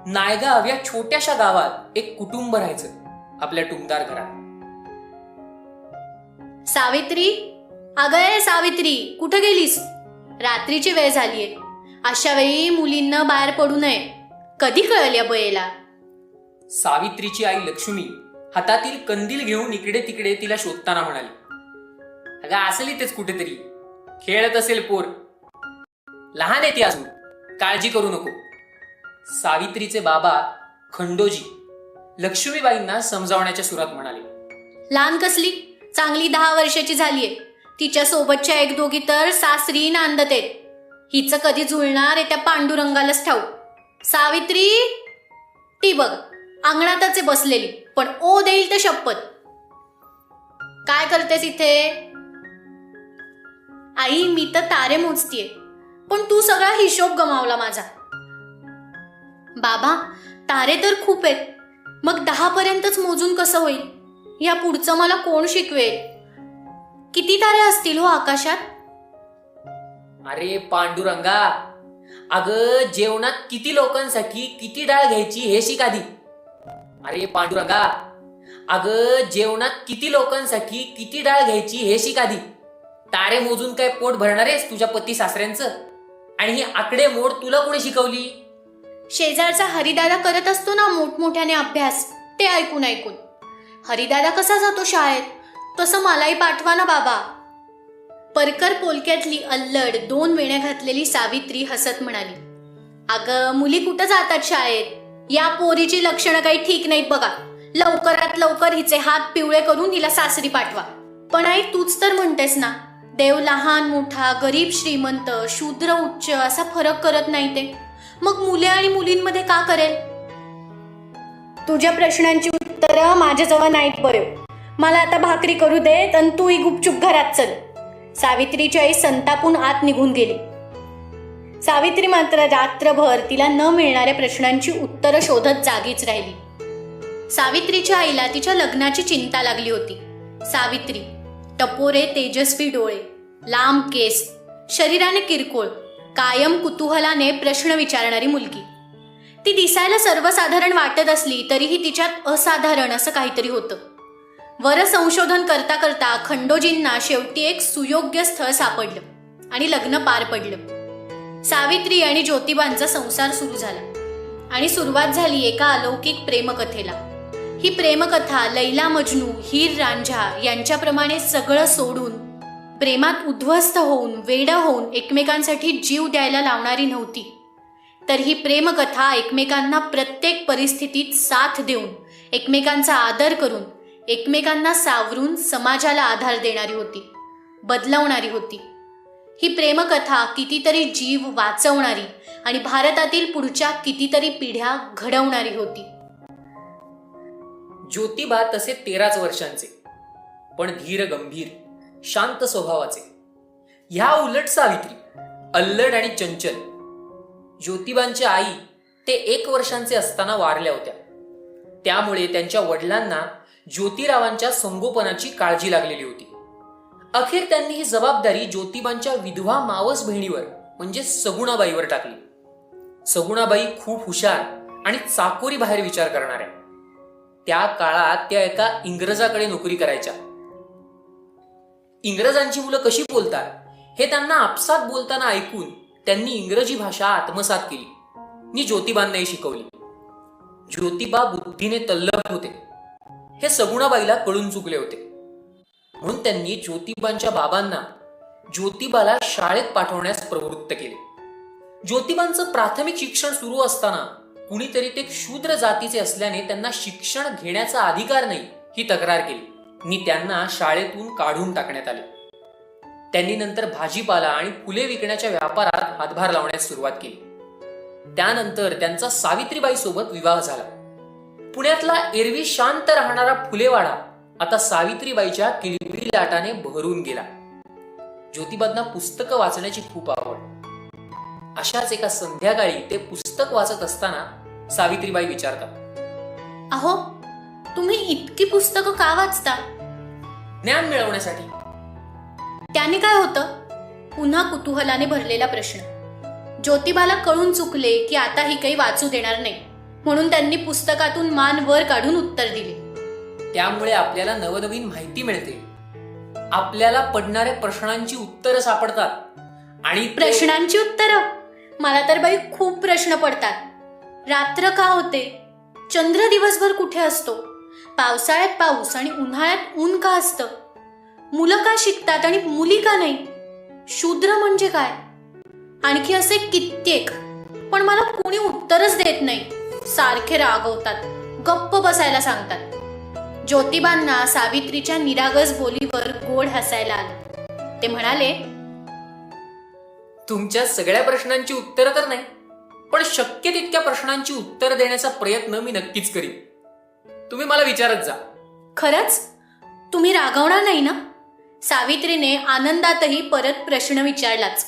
नायगाव या छोट्याशा गावात एक कुटुंब राहायचं आपल्या टुमदार घरात. सावित्री, अगं सावित्री, कुठं गेलीस? रात्रीची वेळ झालीये. अशा वेळी मुलींना बाहेर पडू नये. कधी कळल या बयेला? सावित्रीची आई लक्ष्मी हातातील कंदील घेऊन इकडे तिकडे तिला शोधताना म्हणाली, अगं असेल इथेच कुठेतरी, खेळत असेल पोर, लहान आहे ती अजून, काळजी करू नको. सावित्रीचे बाबा खंडोजी लक्ष्मीबाईंना समजावण्याच्या सुरात म्हणाले, लहान कसली, चांगली 10 वर्षाची झालीये. तिच्या सोबतच्या एक दोघी तर सासरी नांदत आहेत. हिचं कधी जुळणार आहे त्या पांडुरंगालाच ठाऊक. सावित्री, ती बघ अंगणातच आहे बसलेली, पण ओ देईल तर शपथ. काय करतेस इथे? आई, मी तर तारे मोजतीये, पण तू सगळा हिशोब गमावला माझा. बाबा, तारे तर खूप आहेत, मग 10 पर्यंतच मोजून कसं होईल? या पुढचं मला कोण शिकवेल? किती तारे असतील हो आकाशात? अरे पांडुरंगा, अगं जेवणात किती लोकांसाठी किती डाळ घ्यायची हे शिक आधी. अरे पांडुरंगा, अगं जेवणात किती लोकांसाठी किती डाळ घ्यायची हे शिक आधी. तारे मोजून काय पोट भरणार आहेस तुझ्या पती सासऱ्यांचं? आणि ही आकडे मोड तुला कोणी शिकवली? शेजारचा हरिदादा करत असतो ना मोठमोठ्याने अभ्यास, ते ऐकून ऐकून. हरिदादा कसा जातो शाळेत, तसं मलाही पाठवा ना बाबा. परकर पोलक्यातली अल्लड 2 वेण्या घातलेली सावित्री हसत म्हणाली, अगं मुली कुठं जातात शाळेत? या पोरीची लक्षणं काही ठीक नाहीत बघा. लवकरात लवकर हिचे हात पिवळे करून हिला सासरी पाठवा. पण आई, तूच तर म्हणतेस ना, देव लहान मोठा, गरीब श्रीमंत, शूद्र उच्च असा फरक करत नाही ते. मग मुले आणि मुलींमध्ये का करेल? तुझ्या प्रश्नांची उत्तरं माझ्याजवळ नाहीत बरे. मला आता भाकरी करू देत आणि तूही गुपचूप घरात चल. सावित्रीची आई संतापून आत निघून गेली. सावित्री मात्र रात्रभर तिला न मिळणाऱ्या प्रश्नांची उत्तरं शोधत जागीच राहिली. सावित्रीच्या आईला तिच्या लग्नाची चिंता लागली होती. सावित्री, टपोरे तेजस्वी डोळे, लांब केस, शरीराने किरकोळ, कायम कुतूहलाने प्रश्न विचारणारी मुलगी. ती दिसायला सर्वसाधारण वाटत असली तरीही तिच्यात असाधारण असं काहीतरी होतं. वर संशोधन करता करता खंडोजींना शेवटी एक सुयोग्य स्थळ सापडलं आणि लग्न पार पडलं. सावित्री आणि ज्योतिबांचा संसार सुरू झाला आणि सुरुवात झाली एका अलौकिक प्रेमकथेला. ही प्रेमकथा लैला मजनू, हीर रांझा यांच्याप्रमाणे सगळं सोडून, प्रेमात उद्ध्वस्त होऊन, वेडं होऊन एकमेकांसाठी जीव द्यायला लावणारी नव्हती, तर ही प्रेमकथा एकमेकांना प्रत्येक परिस्थितीत साथ देऊन, एकमेकांचा आदर करून, एकमेकांना सावरून समाजाला आधार देणारी होती, बदलवणारी होती. ही प्रेमकथा कितीतरी जीव वाचवणारी आणि भारतातील पुढच्या कितीतरी पिढ्या घडवणारी होती. ज्योतिबा तसे 13च वर्षांचे, पण धीर गंभीर, शांत स्वभावाचे. ह्या उलट सावित्री अल्लड आणि चंचल. ज्योतिबांच्या आई ते 1 वर्षांचे असताना वारल्या होत्या. त्यामुळे त्यांच्या वडिलांना ज्योतिरावांच्या संगोपनाची काळजी लागलेली होती. अखेर त्यांनी ही जबाबदारी ज्योतिबांच्या विधवा मावस बहिणीवर म्हणजे सगुणाबाईवर टाकली. सगुणाबाई खूप हुशार आणि चाकोरी बाहेर विचार करणाऱ्या. त्या काळात त्या एका इंग्रजाकडे नोकरी करायच्या. इंग्रजांची मुलं कशी बोलतात हे त्यांना आपसात बोलताना ऐकून त्यांनी इंग्रजी भाषा आत्मसात केली आणि ज्योतिबांनाही शिकवली. ज्योतिबा बुद्धीने तल्लख होते हे सगुणाबाईला कळून चुकले होते. म्हणून त्यांनी ज्योतिबांच्या बाबांना ज्योतिबाला शाळेत पाठवण्यास प्रवृत्त केले. ज्योतिबांचं प्राथमिक शिक्षण सुरू असताना कुणीतरी ते शूद्र जातीचे असल्याने त्यांना शिक्षण घेण्याचा अधिकार नाही ही तक्रार केली आणि त्यांना शाळेतून काढून टाकण्यात आले. त्यांनी नंतर भाजीपाला आणि फुले विकण्याच्या व्यापारात हातभार लावण्यास सुरुवात केली. त्यानंतर त्यांचा सावित्रीबाई सोबत विवाह झाला. पुण्यातला एरवी शांत राहणारा फुलेवाडा आता सावित्रीबाईच्या किलबिलाटाने भरून गेला. ज्योतिबांना पुस्तकं वाचण्याची खूप आवड. अशाच एका संध्याकाळी ते पुस्तक वाचत असताना सावित्रीबाई विचारतात, अहो, तुम्ही इतकी पुस्तकं का वाचता? ज्ञान मिळवण्यासाठी. त्याने काय होतं? पुन्हा कुतूहलाने भरलेला प्रश्न. ज्योतिबाला कळून चुकले की आता ही काही वाचू देणार नाही. म्हणून त्यांनी पुस्तकातून मान वर काढून उत्तर दिले. त्यामुळे आपल्याला नवनवीन माहिती मिळते, आपल्याला पडणाऱ्या प्रश्नांची उत्तरं सापडतात. आणि प्रश्नांची उत्तरं? मला तर बाई खूप प्रश्न पडतात. रात्र का होते? चंद्र दिवसभर कुठे असतो? पावसाळ्यात पाऊस आणि उन्हाळ्यात ऊन का असतं? मुलं का शिकतात आणि मुली का नाही? शूद्र म्हणजे काय? आणखी असे कित्येक. पण मला कोणी उत्तरच देत नाही. सारखे रागवतात, गप्प बसायला सांगतात. ज्योतिबांना सावित्रीच्या निरागस बोलीवर गोड हसायला आलं. ते म्हणाले, तुमच्या सगळ्या प्रश्नांची उत्तरं तर नाही, पण शक्य तितक्या प्रश्नांची उत्तरं देण्याचा प्रयत्न मी नक्कीच करीन. तुम्ही मला विचारत जा. खरंच? तुम्ही रागवणार नाही ना? सावित्रीने आनंदातही परत प्रश्न विचारलाच.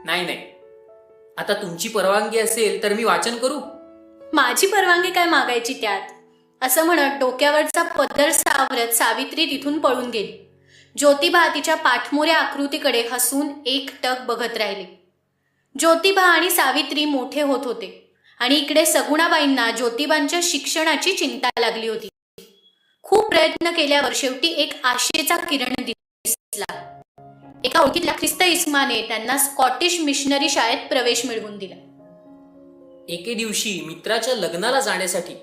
नाही, आता तुमची परवानगी असेल तर मी वाचन करू. माझी परवानगी काय मागायची त्यात? असं म्हणत डोक्यावरचा पदर सावरत सावित्री तिथून पळून गेली. ज्योतिबा तिच्या पाठमोऱ्या आकृतीकडे हसून एकटक बघत राहिले. ज्योतिबा आणि सावित्री मोठे होत होते आणि इकडे सगुणाबाईंना ज्योतिबांच्या शिक्षणाची चिंता लागली होती. खूप प्रयत्न केल्यावर शेवटी एक आशेचा किरण दिसला. एका ओळखीतल्या ख्रिस्त इस्माने त्यांना स्कॉटिश मिशनरी शाळेत प्रवेश मिळवून दिला. एके दिवशी मित्राच्या लग्नाला जाण्यासाठी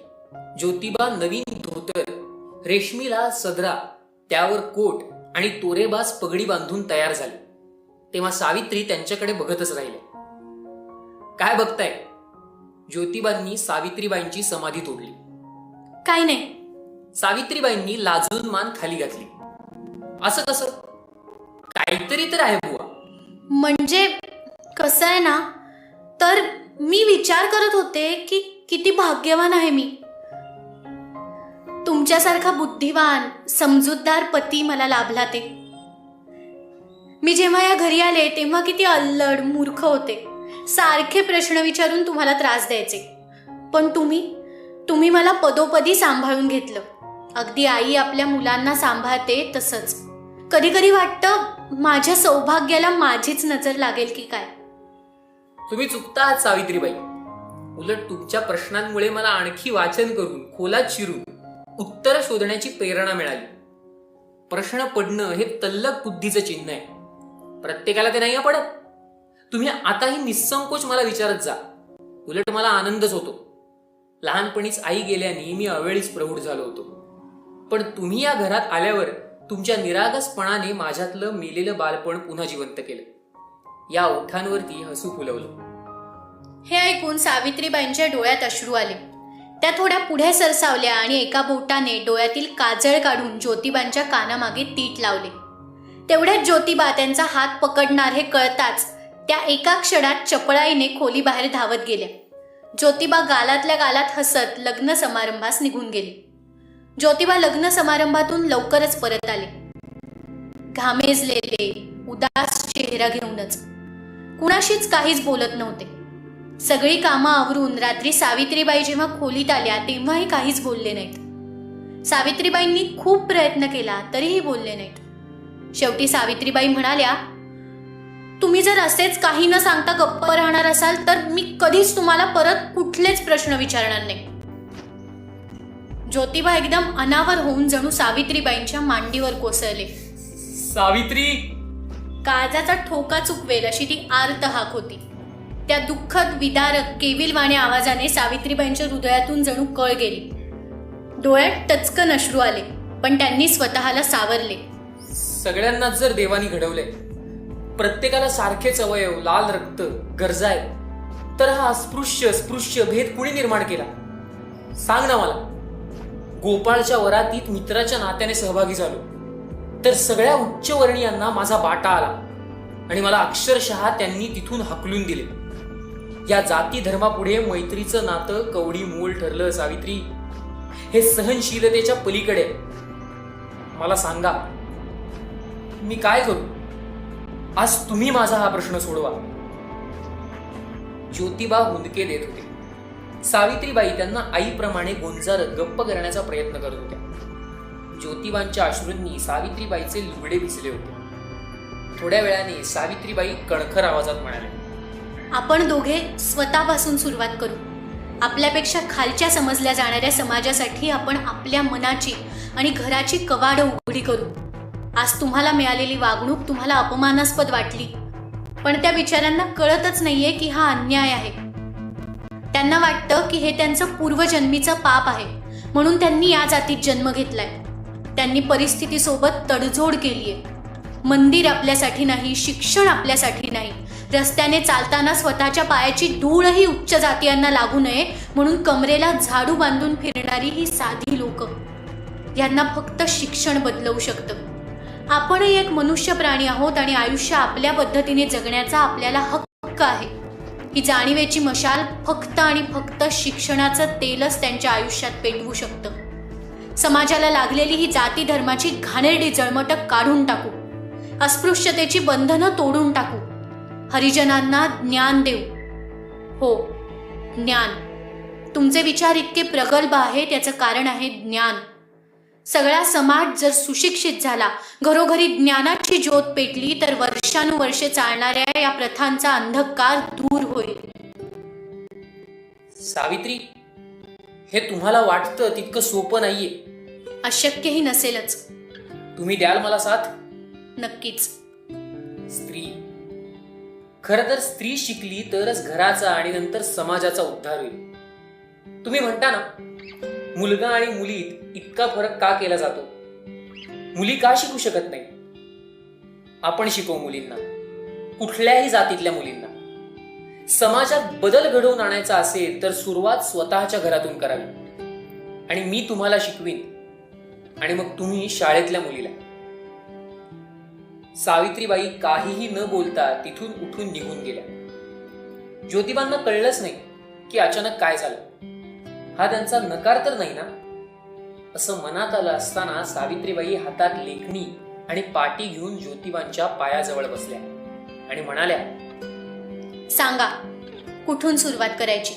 ज्योतिबा नवीन धोतर, रेशमीला सदरा, त्यावर कोट आणि तोरेबाज पगडी बांधून तयार झाले. तेव्हा सावित्री त्यांच्याकडे बघतच राहिले. काय बघताय? ज्योतिबांनी सावित्रीबाईंची समाधी तोडली. काय नाही. सावित्रीबाईंनी लाजून मान खाली घातली. असं कसं? काहीतरी तर आहे बुवा. म्हणजे कसं आहे ना, तर मी विचार करत होते की किती भाग्यवान आहे मी. तुमच्यासारखा बुद्धिवान समजूतदार पती मला लाभला. ते मी जेव्हा या घरी आले तेव्हा किती अल्लड मूर्ख होते. सारखे प्रश्न विचारून तुम्हाला त्रास द्यायचे. पण तुम्ही मला पदोपदी सांभाळून घेतलं. अगदी आई आपल्या मुलांना सांभाळते तसंच. कधी कधी वाटतं माझ्या सौभाग्याला माझीच नजर लागेल की काय. तुम्ही चुकता आहात सावित्रीबाई. उलट तुमच्या प्रश्नांमुळे मला आणखी वाचन करून, खोलात शिरून उत्तर शोधण्याची प्रेरणा मिळाली. प्रश्न पडणं हे तल्लख बुद्धीचं चिन्ह आहे. प्रत्येकाला ते नाही पडत. तुम्ही आताही निसंकोच मला विचारत जा. उलट मला आनंदच होतो. लहानपणीच आई गेल्याने मी अवेळीच प्रौढ झालो होतो. पण तुम्ही या घरात आल्यावर तुमच्या निरागसपणाने माझ्यातलं मेलेलं बालपण पुन्हा जिवंत केलं. या ओठांवरती हसू फुलवलं. हे ऐकून सावित्रीबाईंच्या डोळ्यात अश्रू आले. त्या थोड्या पुढे सरसावल्या आणि एका बोटाने डोळ्यातील काजळ काढून ज्योतिबांच्या कानामागे तीट लावले. तेवढ्यात ज्योतिबा त्यांचा हात पकडणार हे कळताच त्या एका क्षणात चपळाईने खोलीबाहेर धावत गेल्या. ज्योतिबा गालातल्या गालात हसत लग्न समारंभास निघून गेले. ज्योतिबा लग्न समारंभातून लवकरच परत आले, घामेजलेले, उदास चेहरा घेऊनच. कुणाशीच काहीच बोलत नव्हते. सगळी कामं आवरून रात्री सावित्रीबाई जेव्हा खोलीत आल्या तेव्हाही काहीच बोलले नाहीत. सावित्रीबाईंनी खूप प्रयत्न केला तरीही बोलले नाहीत. शेवटी सावित्रीबाई म्हणाल्या, तुम्ही जर असेच काही न सांगता गप्प राहणार असाल तर मी कधीच तुम्हाला परत कुठलेच प्रश्न विचारणार नाही. ज्योतिबा एकदम अनावर होऊन जणू सावित्रीबाईंच्या मांडीवर कोसळले. सावित्री! काळजाचा ठोका चुकवेल अशी ती आर्त हाक होती. त्या दुःखद विदारक केविलवाण्या आवाजाने सावित्रीबाईंच्या हृदयातून जणू कळ गेली. डोळ्यात टचकन अश्रू आले, पण त्यांनी स्वतःला सावरले. सगळ्यांनाच जर देवानी घडवलंय, प्रत्येकाला सारखेच अवयव, लाल रक्त, गरजा आहेत, तर हा अस्पृश्य भेद कुणी निर्माण केला? सांग ना मला. गोपाळच्या वरातीत मित्राच्या नात्याने सहभागी झालो तर सगळ्या उच्चवर्णीयांना माझा बाटा आला आणि मला अक्षरशः त्यांनी तिथून हाकलून दिले. या जाती धर्मापुढे मैत्रीचं नातं कवडी मोल ठरलं. सावित्री, हे सहनशीलतेच्या पलीकडे. मला सांगा, मी काय करू? आज तुम्ही माझा हा प्रश्न सोडवा. ज्योतिबा हुंदके देत होते. सावित्रीबाई त्यांना आईप्रमाणे गोंजारत गप्प करण्याचा प्रयत्न करत होत्या. ज्योतिबांच्या अश्रूंनी सावित्रीबाईचे लुगडे भिजले होते. थोड्या वेळाने सावित्रीबाई कणखर आवाजात म्हणाल्या, आपण दोघे स्वतःपासून सुरुवात करू. आपल्यापेक्षा खालच्या समजल्या जाणाऱ्या समाजासाठी आपण आपल्या मनाची आणि घराची कवाडं उघडी करू. आज तुम्हाला मिळालेली वागणूक तुम्हाला अपमानास्पद वाटली, पण त्या बिचाऱ्यांना कळतच नाहीये की हा अन्याय आहे. त्यांना वाटतं की हे त्यांचं पूर्वजन्मीचं पाप आहे, म्हणून त्यांनी या जातीत जन्म घेतलाय. त्यांनी परिस्थितीसोबत तडजोड केलीये. मंदिर आपल्यासाठी नाही, शिक्षण आपल्यासाठी नाही. रस्त्याने चालताना स्वतःच्या पायाची धूळही उच्च जातीयांना लागू नये म्हणून कमरेला झाडू बांधून फिरणारी ही साधी लोक, यांना फक्त शिक्षण बदलवू शकतं. आपणही एक मनुष्य प्राणी आहोत आणि आयुष्य आपल्या पद्धतीने जगण्याचा आपल्याला हक्क आहे. ही जाणीवेची मशाल फक्त आणि फक्त शिक्षणाचं तेलच त्यांच्या आयुष्यात पेटवू शकतं. समाजाला लागलेली ही जाती धर्माची घाणेरडी जळमटक काढून टाकू. अस्पृश्यतेची बंधनं तोडून टाकू. हरिजनांना ज्ञान देऊ. हो, ज्ञान. तुमचे विचार इतके प्रगल्भ आहेत याचं कारण आहे ज्ञान. सगळा समाज जर सुशिक्षित झाला, घरोघरी ज्ञानाची ज्योत पेटली, तर वर्षानुवर्षे चालणाऱ्या या प्रथांचा अंधकार दूर होईल. सावित्री, हे तुम्हाला वाटतं तितकं सोपं नाहीये. अशक्यही नसेलच. तुम्ही द्याल मला साथ? नक्कीच. स्त्री, खरं तर स्त्री शिकली तरच घराचा आणि नंतर समाजाचा उद्धार होईल. तुम्ही म्हणता ना, मुलगा आणि मुलीत इतका फरक का केला जातो? मुली का शिकू शकत नाही? आपण शिकवू मुलींना, कुठल्याही जातीतल्या मुलींना. समाजात बदल घडवून आणायचा असेल तर सुरुवात स्वतःच्या घरातून करावी. आणि मी तुम्हाला शिकवीन आणि मग तुम्ही शाळेतल्या मुलीला. सावित्रीबाई काहीही न बोलता तिथून उठून निघून गेल्या. ज्योतिबांना कळलंच नाही की अचानक काय झालं. हा त्यांचा नकार तर नाही ना, असं मनात आलं असताना सावित्रीबाई हातात लेखणी आणि पाटी घेऊन ज्योतिबांच्या पायाजवळ बसल्या आणि म्हणाल्या, सांगा, कुठून सुरुवात करायची?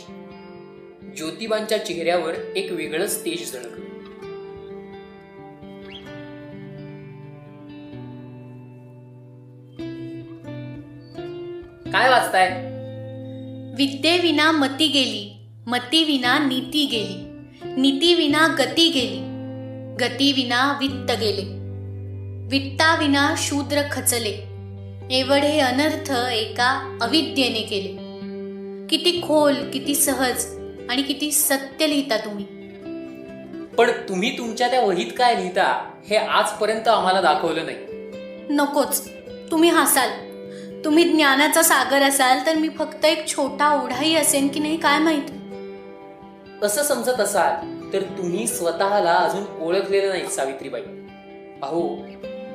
ज्योतिबांच्या चेहऱ्यावर एक वेगळंच तेज झळकलं. काय वाचताय? विद्येविना मती गेली, मती विना नीती गेली, नीती विना गती गेली, गती विना वित्त गेले, वित्ताविना शूद्र खचले, एवढे अनर्थ एका अविद्येने केले. किती खोल, किती सहज आणि किती सत्य लिहिता तुम्ही. पण तुम्ही तुमच्या त्या वहीत काय लिहिता हे आजपर्यंत आम्हाला दाखवलं नाही. नकोच. तुम्ही हसाल. तुम्ही ज्ञानाचा सागर असाल तर मी फक्त एक छोटा ओढाही असेन की नाही काय माहित. असं समजत असाल तर तुम्ही स्वतःला अजून ओळखलेलं नाही सावित्रीबाई. अहो,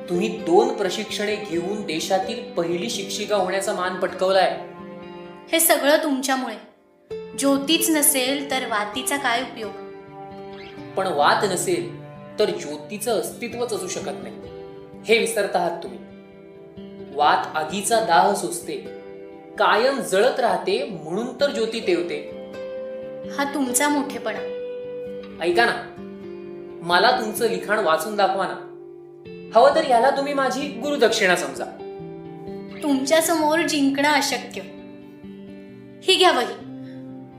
तुम्ही 2 प्रशिक्षणे घेऊन देशातील पहिली शिक्षिका होण्याचा मान पटकवलाय. हे सगळं तुमच्यामुळे. ज्योतीच नसेल तर वातीचा काय उपयोग? पण वात नसेल तर ज्योतीचं अस्तित्वच असू शकत नाही, हे विसरत आहात तुम्ही. वात आगीचा दाह सोसते, कायम जळत राहते, म्हणून तर ज्योती तेवते. हा तुमचा मोठेपणा. ऐका ना, मला तुमचं लिखाण वाचून दाखवा ना. हवं तर याला तुम्ही माझी गुरुदक्षिणा समजा. तुमच्या समोर जिंकणं अशक्य. ही घ्या वही,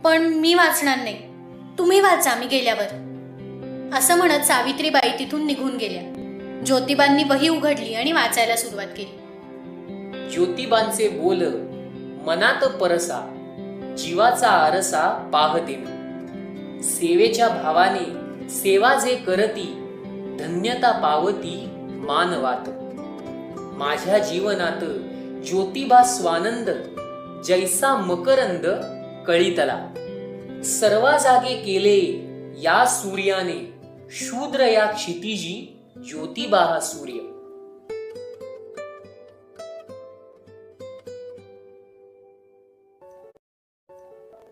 पण मी वाचणार नाही. तुम्ही वाचा मी गेल्यावर. असं म्हणत सावित्रीबाई तिथून निघून गेल्या. ज्योतिबांनी वही उघडली आणि वाचायला सुरुवात केली. ज्योतिबांचे बोल मनात परसा, जीवाचा आरसा पाहते मी. सेवेच्या भावाने सेवा जे करती, धन्यता पावती मानवात. माझ्या जीवनात ज्योतिबा स्वानंद, जैसा मकरंद कळीतला. सर्वा जागे केले या सूर्याने, शूद्र या क्षितिजी ज्योतिबा हा सूर्य.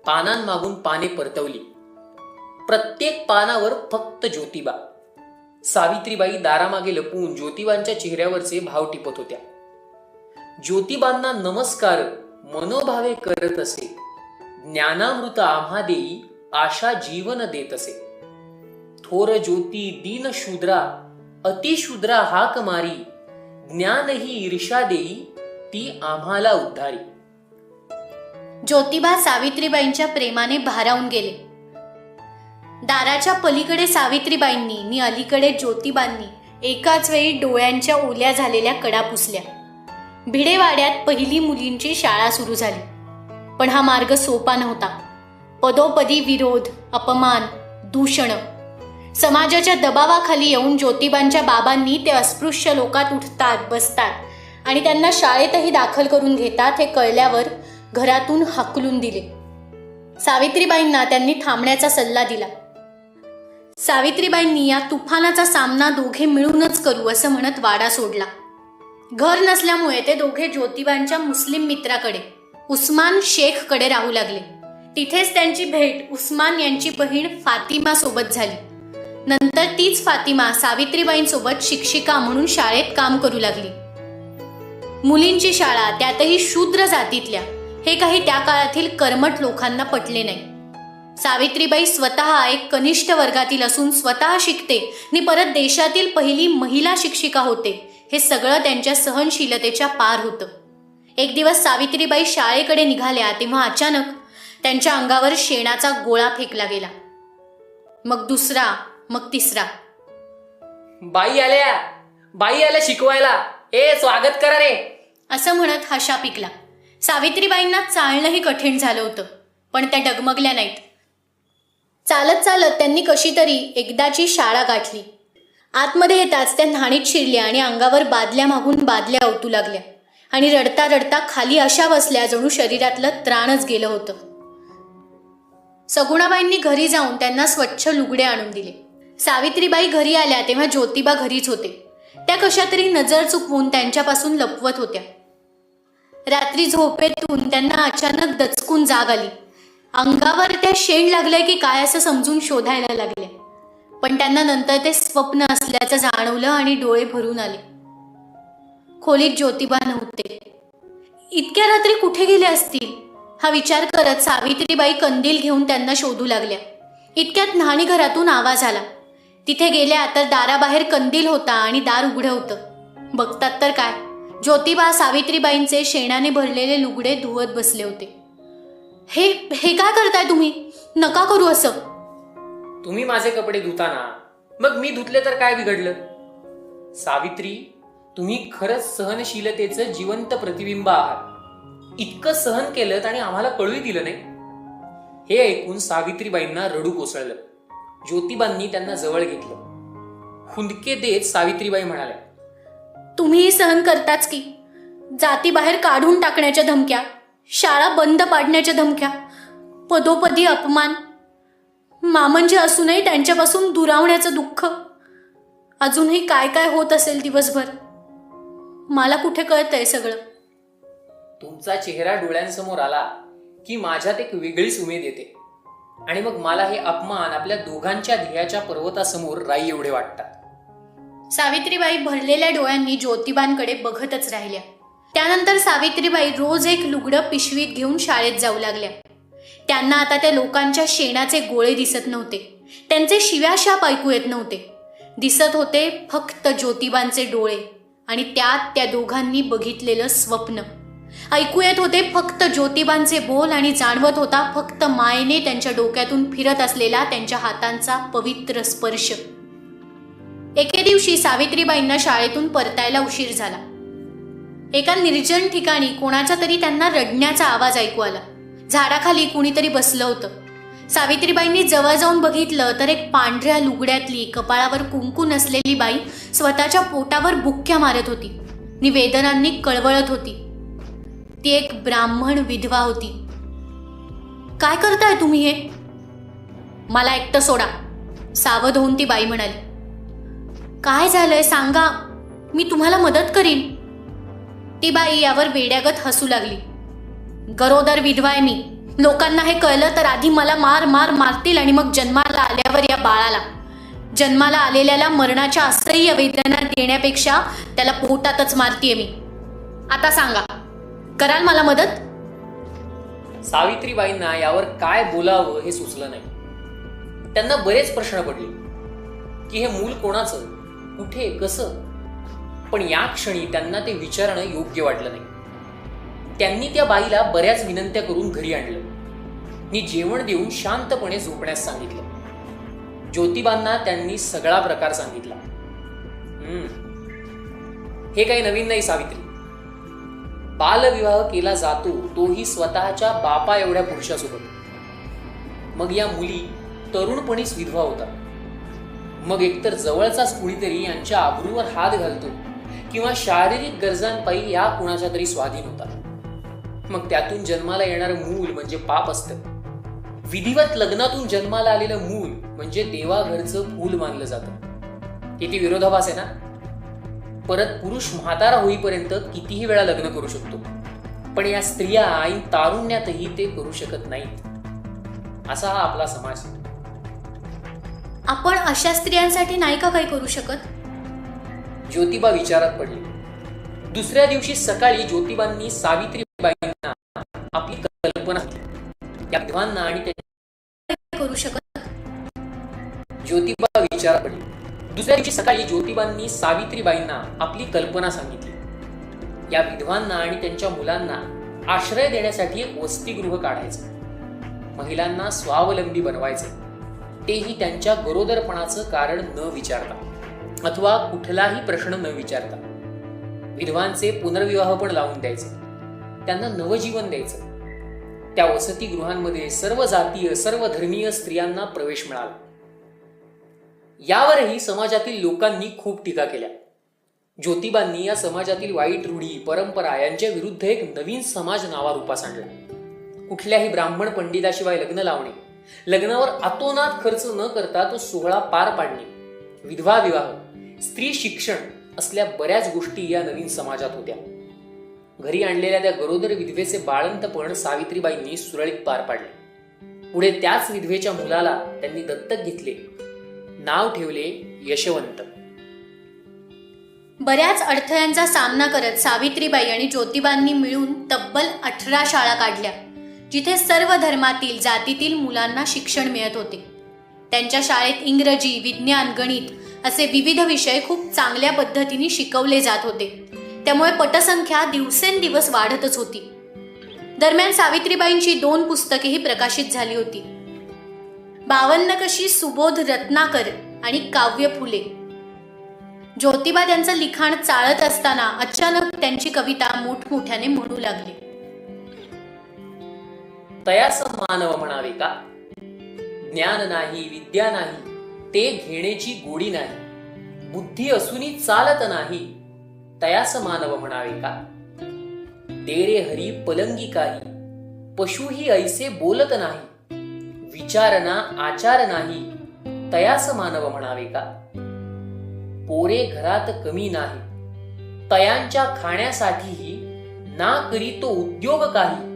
पानांमागून पाने परतवली. प्रत्येक पानावर फक्त ज्योतिबा. सावित्रीबाई दारामागे लपून ज्योतिबांच्या चेहऱ्यावरचे भाव टिपत होत्या. ज्योतिबांना नमस्कार मनोभावे करत असे. ज्ञानामृत आम्हा देई, आशा जीवन देत असे. थोर ज्योती दीन शूद्रा, अतिशूद्रा हाक मारी. ज्ञान ही ईर्षा देई, ती आम्हाला उद्धारी. ज्योतिबा सावित्रीबाईंच्या प्रेमाने भारावून गेले. दाराच्या पलीकडे सावित्रीबाईंनी आणि अलीकडे ज्योतिबांनी एकाच वेळी डोळ्यांच्या ओल्या झालेल्या कडा पुसल्या. भिडेवाड्यात पहिली मुलींची शाळा सुरू झाली. पण हा मार्ग सोपा नव्हता. पदोपदी विरोध, अपमान, दूषण. समाजाच्या दबावाखाली येऊन ज्योतिबांच्या बाबांनी ते अस्पृश्य लोकात उठतात, बसतात आणि त्यांना शाळेतही दाखल करून घेतात हे कळल्यावर घरातून हाकलून दिले. सावित्रीबाईंना त्यांनी थांबण्याचा सल्ला दिला. सावित्रीबाईंनी या तुफानाचा सामना दोघे मिळूनच करू असं म्हणत वाडा सोडला. घर नसल्यामुळे ते दोघे ज्योतिबांच्या मुस्लिम मित्राकडे उस्मान शेखकडे राहू लागले. तिथेच त्यांची भेट उस्मान यांची बहीण फातिमा सोबत झाली. नंतर तीच फातिमा सावित्रीबाईंसोबत शिक्षिका म्हणून शाळेत काम करू लागली. मुलींची शाळा, त्यातही शूद्र जातीतल्या, हे काही त्या काळातील कर्मठ लोकांना पटले नाही. सावित्रीबाई स्वतः एक कनिष्ठ वर्गातील असून स्वतः शिकते आणि परत देशातील पहिली महिला शिक्षिका होते. हे सगळं त्यांच्या सहनशीलतेच्या पार होतं. एक दिवस सावित्रीबाई शाळेकडे निघाल्या तेव्हा अचानक त्यांच्या अंगावर शेणाचा गोळा फेकला गेला. मग दुसरा, मग तिसरा. बाई आल्या शिकवायला, ए स्वागत करा रे, असं म्हणत हशा पिकला. सावित्रीबाईंना चालणंही कठीण झालं होतं, पण त्या डगमगल्या नाहीत. चालत चालत त्यांनी कशी तरी एकदाची शाळा गाठली. आतमध्ये येताच त्या न्हाणीत शिरल्या आणि अंगावर बादल्या मागून बादल्या ओतू लागल्या आणि रडता रडता खाली अशा बसल्या जणू शरीरातलं त्राणच गेलं होतं. सगुणाबाईंनी घरी जाऊन त्यांना स्वच्छ लुगडे आणून दिले. सावित्रीबाई घरी आल्या तेव्हा ज्योतिबा घरीच होते. त्या कशा तरी नजर चुकवून त्यांच्यापासून लपवत होत्या. रात्री झोपेतून त्यांना अचानक दचकून जाग आली. अंगावर त्या शेण लागलंय की काय असं समजून शोधायला लागले. पण त्यांना नंतर ते स्वप्न असल्याचं जाणवलं आणि डोळे भरून आले. खोलीत ज्योतिबा नव्हते. इतक्या रात्री कुठे गेले असतील हा विचार करत सावित्रीबाई कंदील घेऊन त्यांना शोधू लागल्या. इतक्यात न्हाणी घरातून आवाज आला. तिथे गेल्या तर दाराबाहेर कंदील होता आणि दार उघडं होतं. बघतात तर काय, ज्योतिबा सावित्रीबाईंचे शेणाने भरलेले लुगडे धुवत बसले होते. हे काय करताय तुम्ही? नका करू असं. तुम्ही माझे कपडे धुताना मग मी धुतले तर काय बिघडलं? सावित्री, तुम्ही खरंच सहनशीलतेचं जिवंत प्रतिबिंब आहात. इतकं सहन केलं आणि आम्हाला कळूही दिलं नाही. हे ऐकून सावित्रीबाईंना रडू कोसळलं. ज्योतिबांनी त्यांना जवळ घेतलं. हुंदके देत सावित्रीबाई म्हणाल्या, तुम्हीही सहन करताच की. जाती बाहेर काढून टाकण्याच्या धमक्या, शाळा बंद पाडण्याच्या धमक्या, पदोपदी अपमान, मामंजे असूनही त्यांच्यापासून दुरावण्याचं दुःख. अजूनही काय काय होत असेल दिवसभर. मला कुठे कळतंय सगळं. तुमचा चेहरा डोळ्यांसमोर आला की माझ्यात एक वेगळीच उमेद येते आणि मग मला हे अपमान आपल्या दोघांच्या ध्येयाच्या पर्वतासमोर राई एवढे वाटतात. सावित्रीबाई भरलेल्या डोळ्यांनी ज्योतिबांकडे बघतच राहिल्या. त्यानंतर सावित्रीबाई रोज एक लुगडं पिशवीत घेऊन शाळेत जाऊ लागल्या. त्यांना आता त्या लोकांच्या शेणाचे गोळे दिसत नव्हते. त्यांचे शिव्याशाप ऐकू येत नव्हते. दिसत होते फक्त ज्योतिबांचे डोळे आणि त्यात त्या दोघांनी बघितलेलं स्वप्न. ऐकू येत होते फक्त ज्योतिबांचे बोल आणि जाणवत होता फक्त मायेने त्यांच्या डोक्यातून फिरत असलेला त्यांच्या हातांचा पवित्र स्पर्श. एके दिवशी सावित्रीबाईंना शाळेतून परतायला उशीर झाला. एका निर्जन ठिकाणी कोणाचा तरी त्यांना रडण्याचा आवाज ऐकू आला. झाडाखाली कुणीतरी बसलं होतं. सावित्रीबाईंनी जवळ जाऊन बघितलं तर एक पांढऱ्या लुगड्यातली, कपाळावर कुंकू नसलेली बाई स्वतःच्या पोटावर बुक्क्या मारत होती. निवेदनांनी कळवळत होती. ती एक ब्राह्मण विधवा होती. काय करताय तुम्ही हे? मला एकटं सोडा, सावध होऊन ती बाई म्हणाली. काय झालंय सांगा, मी तुम्हाला मदत करीन. ती बाई यावर वेड्यागत हसू लागली. गरोदर विधवा आहे मी. लोकांना हे कळलं तर आधी मला मारतील आणि मग जन्माला आल्यावर या बाळाला, जन्माला आलेल्याला मरणाच्या असह्य वेदना देण्यापेक्षा त्याला पोटातच मारतीये मी. आता सांगा, कराल मला मदत? सावित्रीबाईंना यावर काय बोलावं हे सुचलं नाही. त्यांना बरेच प्रश्न पडले की हे मूल कोणाचं, कुठे, कसं. पण या क्षणी त्यांना ते विचारणं योग्य वाटलं नाही. त्यांनी त्या बाईला बऱ्याच विनंत्या करून घरी आणलं आणि जेवण देऊन शांतपणे झोपण्यास सांगितलं. ज्योतिबांना त्यांनी सगळा प्रकार सांगितला. हे काही नवीन नाही सावित्री. बालविवाह केला जातो, तोही स्वतःच्या बापा एवढ्या पुरुषासोबत. मग या मुली तरुणपणीच विधवा होतात. मग एकतर जवळचाच कुणीतरी यांच्या आबरूवर हात घालतो किंवा शारीरिक गरजांपायी या कुणाच्या तरी स्वाधीन होतात. मग त्यातून जन्माला येणारं मूल म्हणजे पाप असतं. विधिवत लग्नातून जन्माला आलेलं मूल म्हणजे देवाघरचं फूल मानलं जातं. किती विरोधाभास आहे ना. परत पुरुष म्हातारा होईपर्यंत कितीही वेळा लग्न करू शकतो, पण या स्त्रिया ऐन तारुण्यातही ते करू शकत नाहीत. असा हा आपला समाज. आपण अशा स्त्रियांसाठी नाही का काही करू शकत? ज्योतिबा विचारात पडले. दुसऱ्या दिवशी सकाळी ज्योतिबांनी सावित्रीबाईंना आपली कल्पना या विधवांना आणि करू शकत. ज्योतिबा विचारात पडले. दुसऱ्या दिवशी सकाळी ज्योतिबांनी सावित्रीबाईंना आपली कल्पना सांगितली. या विधवांना आणि त्यांच्या मुलांना आश्रय देण्यासाठी एक वसतिगृह काढायचं, महिलांना स्वावलंबी बनवायचं, तेही त्यांच्या गरोदरपणाचं कारण न विचारता अथवा कुठलाही प्रश्न न विचारता. विधवांचे पुनर्विवाह पण लावून द्यायचे, त्यांना नवजीवन द्यायचं. त्या वसतिगृहांमध्ये सर्व जातीय सर्व धर्मीय स्त्रियांना प्रवेश मिळाला. यावरही समाजातील लोकांनी खूप टीका केल्या. ज्योतिबांनी या समाजातील वाईट रूढी परंपरा यांच्या विरुद्ध एक नवीन समाज नावारूपास आणला. कुठल्याही ब्राह्मण पंडिताशिवाय लग्न लावणे, लग्नावर अतोनात खर्च न करता तो सोहळा पार पाडणे, विधवा विवाह, स्त्री शिक्षण असल्या बऱ्याच गोष्टी या नवीन समाजात होत्या. घरी आणलेल्या त्या गरोदर विधवेचे बाळंतपण सावित्रीबाईंनी सुरळीत पार पाडले. पुढे त्याच विधवेच्या मुलाला त्यांनी दत्तक घेतले. नाव ठेवले यशवंत. बऱ्याच अडथळ्यांचा सामना करत सावित्रीबाई आणि ज्योतिबांनी मिळून तब्बल 18 शाळा काढल्या, जिथे सर्व धर्मातील जातीतील मुलांना शिक्षण मिळत होते. त्यांच्या शाळेत इंग्रजी, विज्ञान, गणित असे विविध विषय खूप चांगल्या पद्धतीने शिकवले जात होते. त्यामुळे पटसंख्या दिवसेंदिवस वाढतच होती. दरम्यान सावित्रीबाईंची 2 पुस्तकेही प्रकाशित झाली होती. 52 कशी सुबोध रत्नाकर आणि काव्य फुले. ज्योतिबा त्यांचं लिखाण चाळत असताना अचानक त्यांची कविता मोठमोठ्याने म्हणू लागली. तयास मानव म्हणावे का, ज्ञान नाही विद्या नाही, ते घेण्याची गोडी नाही, बुद्धी असूनही चालत नाही, तयास मानव म्हणावे का. तेरे हरी पलंगी काही, पशुही ऐसे बोलत नाही, विचारना आचार नाही, तयास मानव म्हणावे का. पोरे घरात कमी नाही, तयांच्या खाण्यासाठीही ना करी तो उद्योग काही,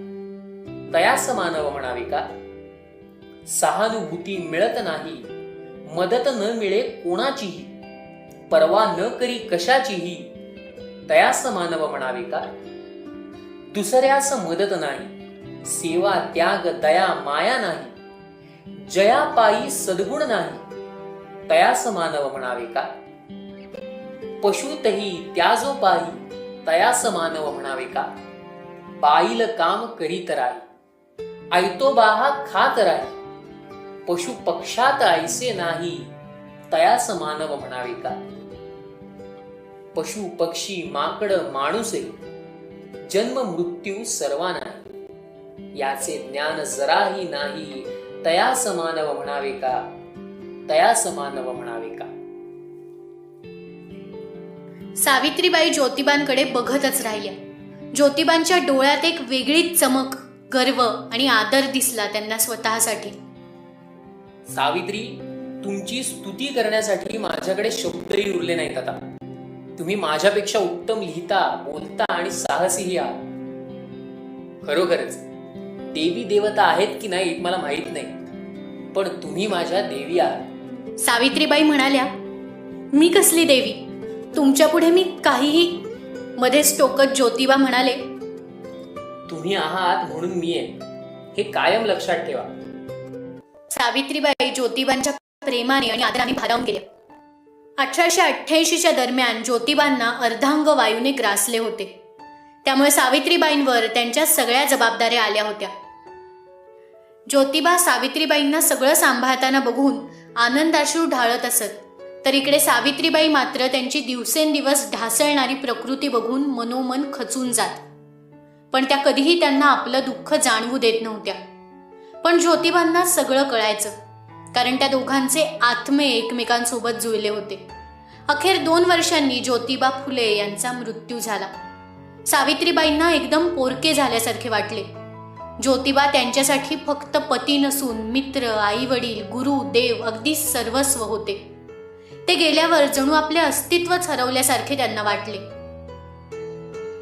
तयास मानव म्हणावे का. सहानुभूती मिळत नाही, मदत न मिळे कोणाचीही, परवा न करी कशाचीही, तयास मानव म्हणावे का. दुसऱ्यास मदत नाही, सेवा त्याग दया माया नाही, जयापायी सद्गुण नाही, तयास मानव म्हणावे का. पशुतही त्याजोपायी, तयास मानव म्हणावे का. बाईल काम करीत राही, ऐतोबाहा खात राही, पशु पक्षात ऐसे नाही, तयास मानव म्हणावे का. पशु पक्षी माकड माणूसे, जन्म मृत्यू सर्वा नाही, याचे ज्ञान जराही नाही, तयास मानव म्हणावे का. तयास मानव म्हणावे का. सावित्रीबाई ज्योतिबांकडे बघतच राहिल्या. ज्योतिबांच्या डोळ्यात एक वेगळीच चमक, गर्व आणि आदर दिसला त्यांना स्वतःसाठी. सावित्री, तुमची स्तुती करण्यासाठी माझ्याकडे शब्दही उरले नाहीत आता. तुम्ही माझ्यापेक्षा उत्तम लिहिता, बोलता आणि साहसीही आहात. खरोखरच देवी देवता आहेत की नाहीत मला माहित नाही, पण तुम्ही माझ्या देवी आहात. सावित्रीबाई म्हणाल्या, मी कसली देवी, तुमच्या पुढे मी काहीही. मध्येच टोकत ज्योतिबा म्हणाले, तुम्ही आहात म्हणून मी आहे, हे कायम लक्षात ठेवा. सावित्रीबाई ज्योतिबांच्या प्रेमाने आणि आदराने भारावून गेल्या. 1888च्या दरम्यान ज्योतिबांना अर्धांग वायूने ग्रासले होते. त्यामुळे सावित्रीबाईंवर त्यांच्या सगळ्या जबाबदाऱ्या आल्या होत्या. ज्योतिबा सावित्रीबाईंना सगळं सांभाळताना बघून आनंदाश्रू ढाळत असत, तर इकडे सावित्रीबाई मात्र त्यांची दिवसेंदिवस ढासळणारी प्रकृती बघून मनोमन खचून जात. पण त्या कधीही त्यांना आपलं दुःख जाणवू देत नव्हत्या. पण ज्योतिबांना सगळं कळायचं, कारण त्या दोघांचे आत्मे एकमेकांसोबत जुळले होते. अखेर 2 वर्षांनी ज्योतिबा फुले यांचा मृत्यू झाला. सावित्रीबाईंना एकदम पोरके झाल्यासारखे वाटले. ज्योतिबा त्यांच्यासाठी फक्त पती नसून मित्र, आई वडील, गुरु, देव, अगदी सर्वस्व होते. ते गेल्यावर जणू आपले अस्तित्वच हरवल्यासारखे त्यांना वाटले.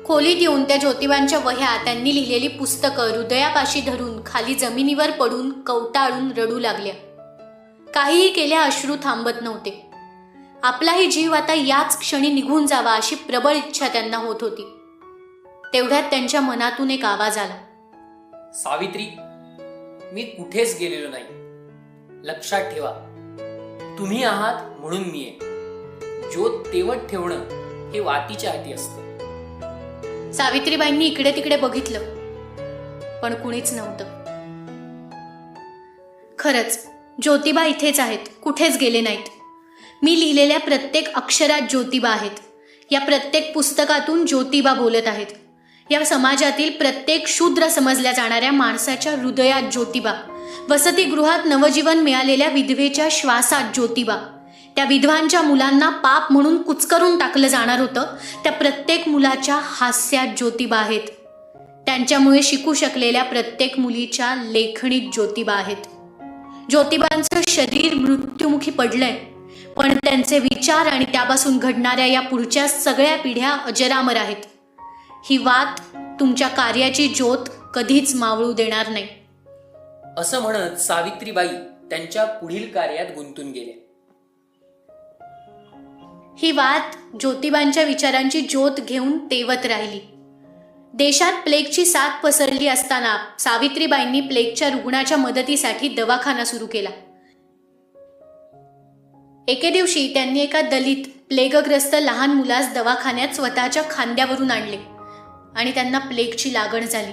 खोलीत येऊन त्या ज्योतिबांच्या वह्या, त्यांनी लिहिलेली पुस्तकं हृदयापाशी धरून खाली जमिनीवर पडून कवटाळून रडू लागल्या. काहीही केल्या अश्रू थांबत नव्हते. आपलाही जीव आता याच क्षणी निघून जावा अशी प्रबळ इच्छा त्यांना होत होती. तेवढ्यात त्यांच्या मनातून एक आवाज आला. सावित्री, मी कुठेच गेलेलो नाही. लक्षात ठेवा, तुम्ही आहात म्हणून मी आहे. ज्योत तेवत ठेवणं हे वातीच्या हाती असतं. सावित्रीबाईंनी इकडे तिकडे बघितलं, पण कुणीच नव्हतं. खरंच ज्योतिबा इथेच आहेत, कुठेच गेले नाहीत. मी लिहिलेल्या प्रत्येक अक्षरात ज्योतिबा आहेत. या प्रत्येक पुस्तकातून ज्योतिबा बोलत आहेत. या समाजातील प्रत्येक शूद्र समजल्या जाणाऱ्या माणसाच्या हृदयात ज्योतिबा, वसतिगृहात नवजीवन मिळालेल्या विधवेच्या श्वासात ज्योतिबा, त्या विधवांच्या मुलांना पाप म्हणून कुचकरून टाकलं जाणार होतं त्या प्रत्येक मुलाच्या हास्यात ज्योतिबा आहेत. त्यांच्यामुळे शिकू शकलेल्या प्रत्येक मुलीच्या लेखणीत ज्योतिबा आहेत. ज्योतिबांचं शरीर मृत्युमुखी पडलंय, पण त्यांचे विचार आणि त्यापासून घडणाऱ्या या पुढच्या सगळ्या पिढ्या अजरामर आहेत. ही वात तुमच्या कार्याची ज्योत कधीच मावळू देणार नाही. असं म्हणत सावित्रीबाई त्यांच्या पुढील कार्यात गुंतून गेल्या. ही वात ज्योतिबांच्या विचारांची ज्योत घेऊन तेवत राहिली. देशात प्लेगची साथ पसरली असताना सावित्रीबाईंनी प्लेगच्या रुग्णाच्या मदतीसाठी दवाखाना सुरू केला. एके दिवशी त्यांनी एका दलित प्लेगग्रस्त लहान मुलास दवाखान्यात स्वतःच्या खांद्यावरून आणले आणि त्यांना प्लेगची लागण झाली.